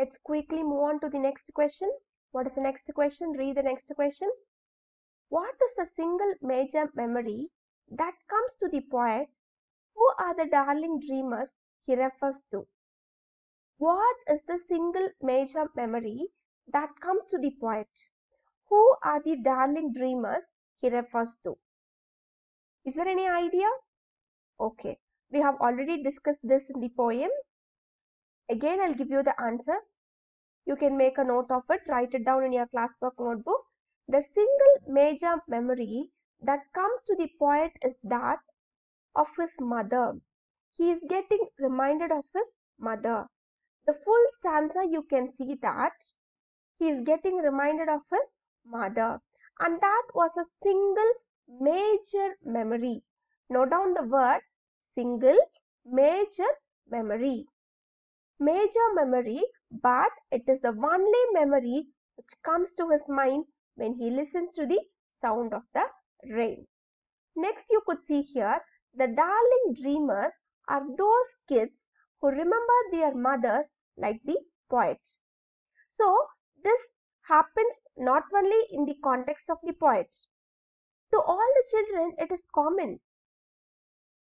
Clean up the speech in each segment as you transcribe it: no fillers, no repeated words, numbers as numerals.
Let's quickly move on to the next question. What is the next question? Read the next question. What is the single major memory that comes to the poet? Who are the darling dreamers he refers to? What is the single major memory that comes to the poet? Who are the darling dreamers he refers to? Is there any idea? Okay, we have already discussed this in the poem. Again, I'll give you the answers. You can make a note of it, write it down in your classwork notebook. The single major memory that comes to the poet is that of his mother. He is getting reminded of his mother. The full stanza, you can see that he is getting reminded of his mother, and that was a single major memory. Note down the word single major memory. Major memory, but it is the only memory which comes to his mind when he listens to the sound of the rain. Next, you could see here, the darling dreamers are those kids who remember their mothers like the poet. So, this happens not only in the context of the poet. To all the children, it is common.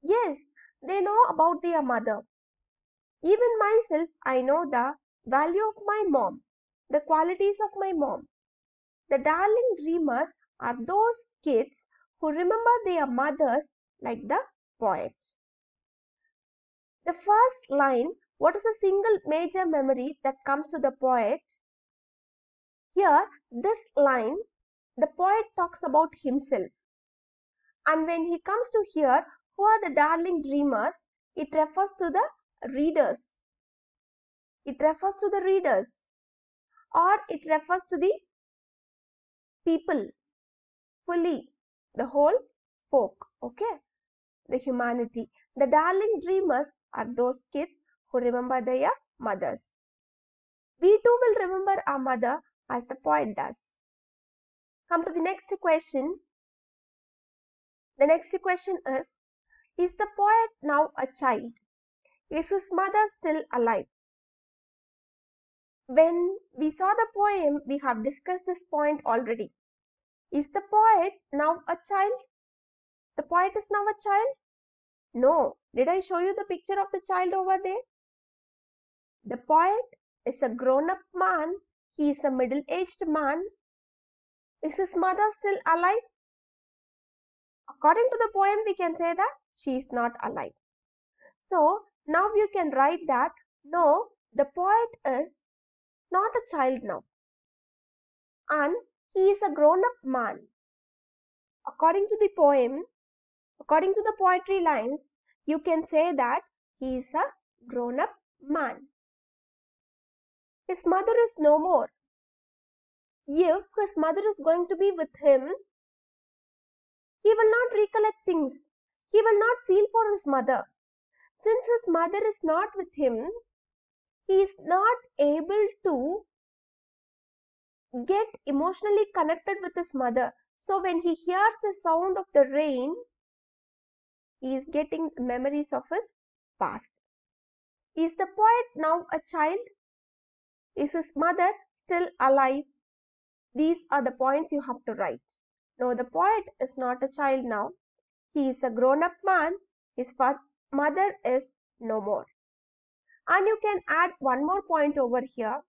Yes, they know about their mother. Even myself, I know the value of my mom, the qualities of my mom. The darling dreamers are those kids who remember their mothers like the poet. The first line, what is a single major memory that comes to the poet? Here, this line, the poet talks about himself. And when he comes to here, who are the darling dreamers? It refers to the readers. It refers to the readers. Or it refers to the people, fully, the whole folk, okay? The humanity. The darling dreamers are those kids who remember their mothers. We too will remember our mother as the poet does. Come to the next question. The next question is the poet now a child? Is his mother still alive? When we saw the poem, we have discussed this point already. Is the poet now a child? The poet is now a child? No. Did I show you the picture of the child over there? The poet is a grown-up man. He is a middle-aged man. Is his mother still alive? According to the poem, we can say that she is not alive. So, now you can write that, no, the poet is not a child now. And he is a grown-up man. According to the poem, according to the poetry lines, you can say that he is a grown-up man. His mother is no more. If his mother is going to be with him, he will not recollect things. He will not feel for his mother. Since his mother is not with him, he is not able to get emotionally connected with his mother. So when he hears the sound of the rain, he is getting memories of his past. Is the poet now a child? Is his mother still alive? These are the points you have to write. No, the poet is not a child now. He is a grown-up man. His mother is no more. And you can add one more point over here.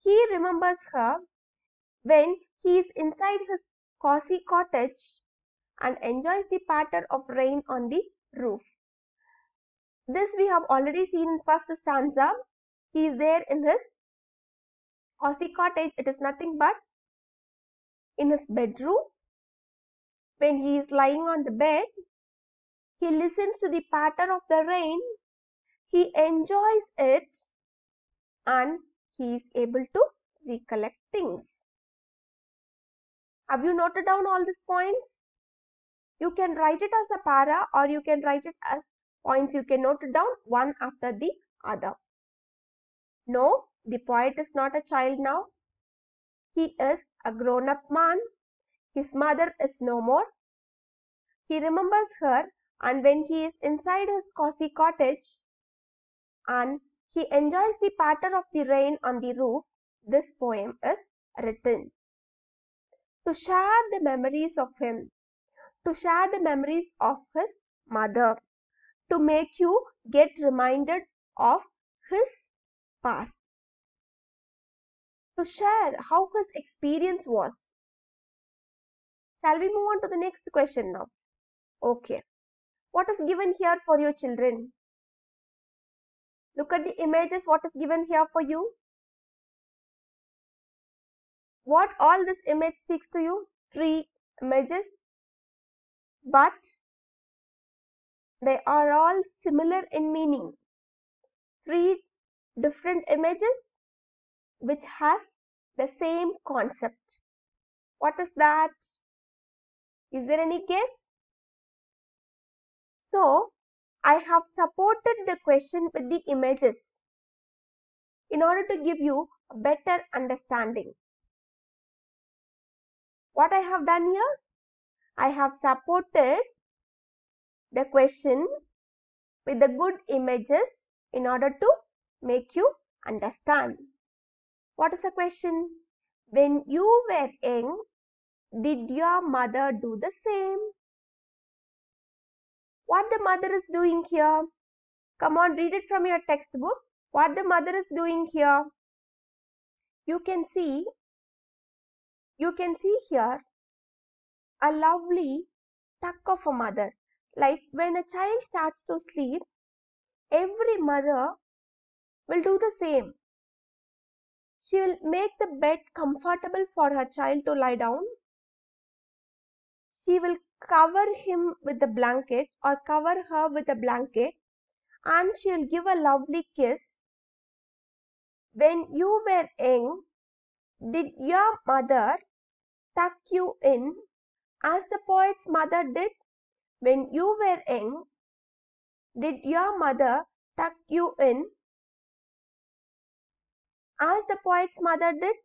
He remembers her when he is inside his cozy cottage and enjoys the patter of rain on the roof. This we have already seen in first stanza. He is there in his cozy cottage. It is nothing but in his bedroom. When he is lying on the bed, he listens to the patter of the rain. He enjoys it and he is able to recollect things. Have you noted down all these points? You can write it as a para or you can write it as points. You can note it down one after the other. No, the poet is not a child now. He is a grown-up man. His mother is no more. He remembers her, and when he is inside his cozy cottage and he enjoys the patter of the rain on the roof, this poem is written. To share the memories of him, to share the memories of his mother, to make you get reminded of his past, to share how his experience was. Shall we move on to the next question now? Okay. What is given here for your children? Look at the images. What is given here for you? What all this image speaks to you? 3 images, but they are all similar in meaning. 3 different images which has the same concept. What is that? Is there any guess? So, I have supported the question with the images in order to give you a better understanding. What I have done here? I have supported the question with the good images in order to make you understand. What is the question? When you were young, did your mother do the same? What the mother is doing here? Come on, read it from your textbook. What the mother is doing here? You can see here a lovely tuck of a mother. Like when a child starts to sleep, every mother will do the same. She will make the bed comfortable for her child to lie down. She will cover him with the blanket or cover her with a blanket, and she will give a lovely kiss. When you were young, did your mother tuck you in as the poet's mother did? When you were young, did your mother tuck you in as the poet's mother did?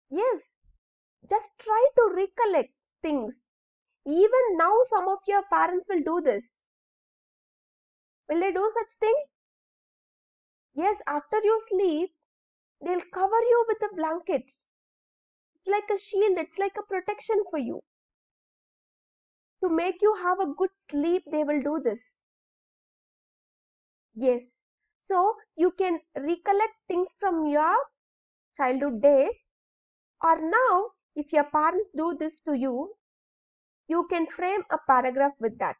Yes, just try to recollect things. Even now, some of your parents will do this. Will they do such thing? Yes, after you sleep, they'll cover you with the blankets. It's like a shield, it's like a protection for you. To make you have a good sleep, they will do this. Yes, so you can recollect things from your childhood days, or now, if your parents do this to you, you can frame a paragraph with that.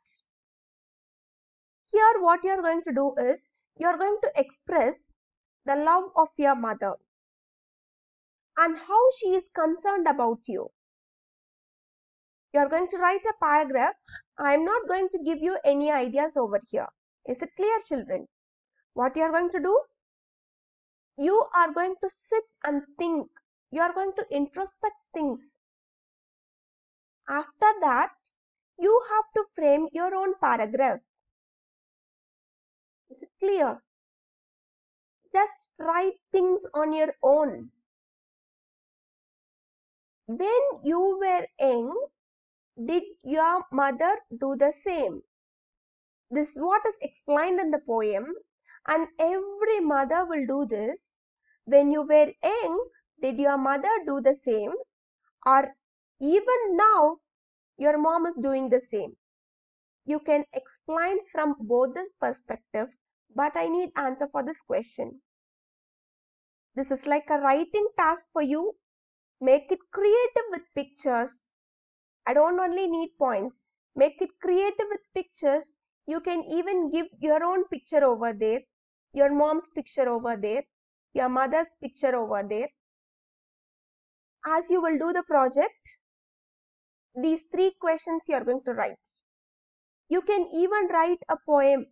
Here, what you are going to do is, you are going to express the love of your mother and how she is concerned about you. You are going to write a paragraph. I am not going to give you any ideas over here. Is it clear, children? What you are going to do? You are going to sit and think. You are going to introspect things. After that, you have to frame your own paragraph. Is it clear? Just write things on your own. When you were young, did your mother do the same? This is what is explained in the poem, and every mother will do this. When you were young, did your mother do the same? Or even now, your mom is doing the same. You can explain from both the perspectives, but I need answer for this question. This is like a writing task for you. Make it creative with pictures. I don't only need points. Make it creative with pictures. You can even give your own picture over there, your mom's picture over there, your mother's picture over there. As you will do the project, these 3 questions you are going to write. You can even write a poem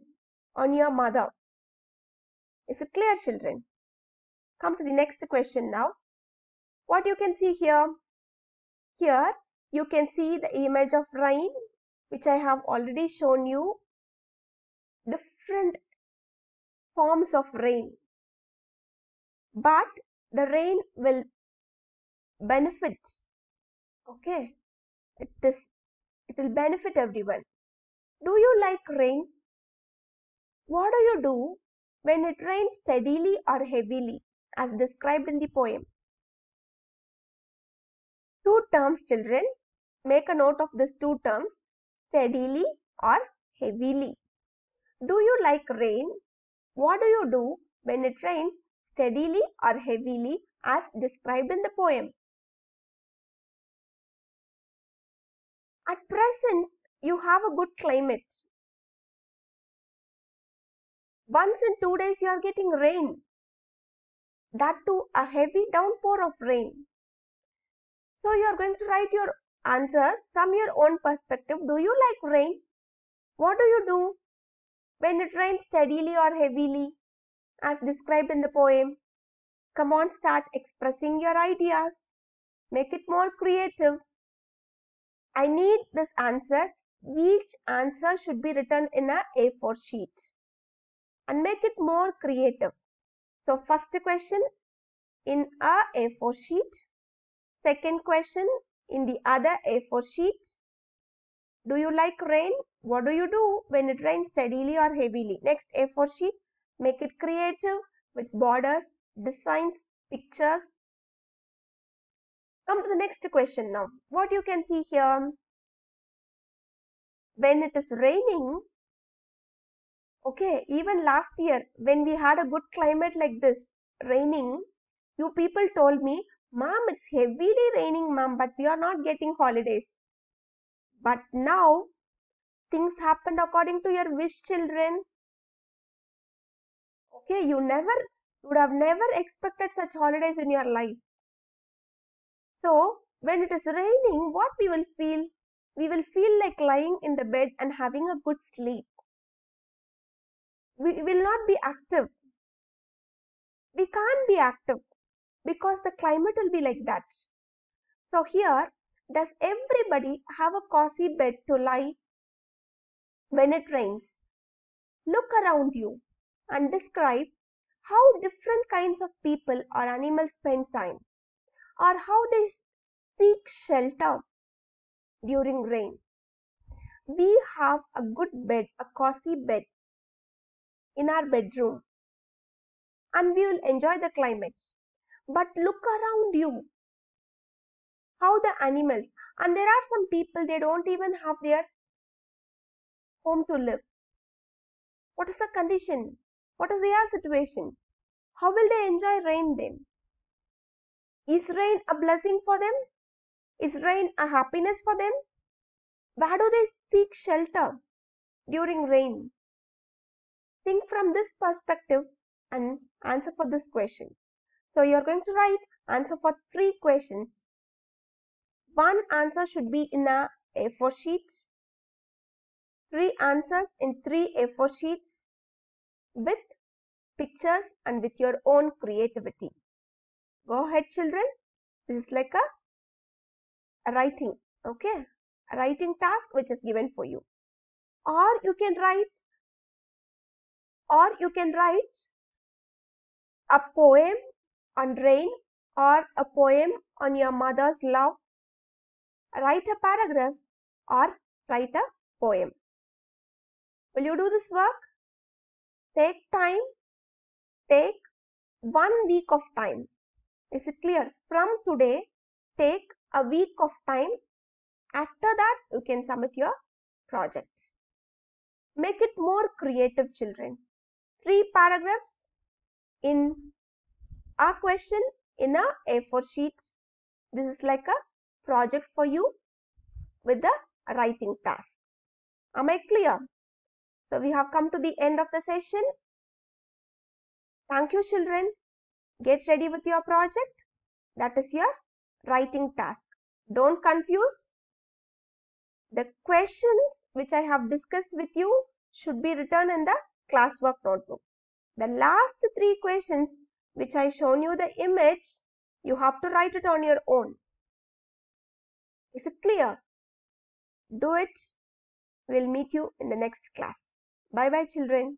on your mother. Is it clear, children? Come to the next question now. What you can see here? Here you can see the image of rain, which I have already shown you. Different forms of rain. But the rain will benefit. Okay. It will benefit everyone. Do you like rain? What do you do when it rains steadily or heavily as described in the poem? Two terms, children. Make a note of these two terms, steadily or heavily. Do you like rain? What do you do when it rains steadily or heavily as described in the poem? At present, you have a good climate. Once in 2 days, you are getting rain. That too, a heavy downpour of rain. So, you are going to write your answers from your own perspective. Do you like rain? What do you do when it rains steadily or heavily as described in the poem? Come on, start expressing your ideas. Make it more creative. I need this answer. Each answer should be written in a A4 sheet and make it more creative. So, first question in a A4 sheet. Second question in the other A4 sheet. Do you like rain? What do you do when it rains steadily or heavily? Next A4 sheet. Make it creative with borders, designs, pictures. Come to the next question now. What you can see here? When it is raining, okay, even last year when we had a good climate like this, raining, you people told me, Mom, it's heavily raining, Mom, but we are not getting holidays. But now, things happened according to your wish, children. Okay, you would have never expected such holidays in your life. So, when it is raining, what we will feel? We will feel like lying in the bed and having a good sleep. We will not be active. We can't be active because the climate will be like that. So here, does everybody have a cozy bed to lie when it rains? Look around you and describe how different kinds of people or animals spend time or how they seek shelter during rain. We have a good bed, a cozy bed in our bedroom and we will enjoy the climate. But look around you. How the animals, and there are some people, they don't even have their home to live. What is the condition? What is their situation? How will they enjoy rain then? Is rain a blessing for them? Is rain a happiness for them? Where do they seek shelter during rain? Think from this perspective and answer for this question. So you are going to write answer for 3 questions. One answer should be in a A4 sheet. 3 answers in 3 A4 sheets with pictures and with your own creativity. Go ahead, children. This is like a writing, okay? A writing task which is given for you. Or you can write a poem on rain or a poem on your mother's love. Write a paragraph or write a poem. Will you do this work? Take time. Take 1 week of time. Is it clear? From today, take a week of time. After that, you can submit your project. Make it more creative, children. 3 paragraphs in a question in a A4 sheet. This is like a project for you with the writing task. Am I clear? So we have come to the end of the session. Thank you, children. Get ready with your project. That is your writing task. Don't confuse. The questions which I have discussed with you should be written in the classwork notebook. The last 3 questions which I shown you the image, you have to write it on your own. Is it clear? Do it. We'll meet you in the next class. Bye bye, children.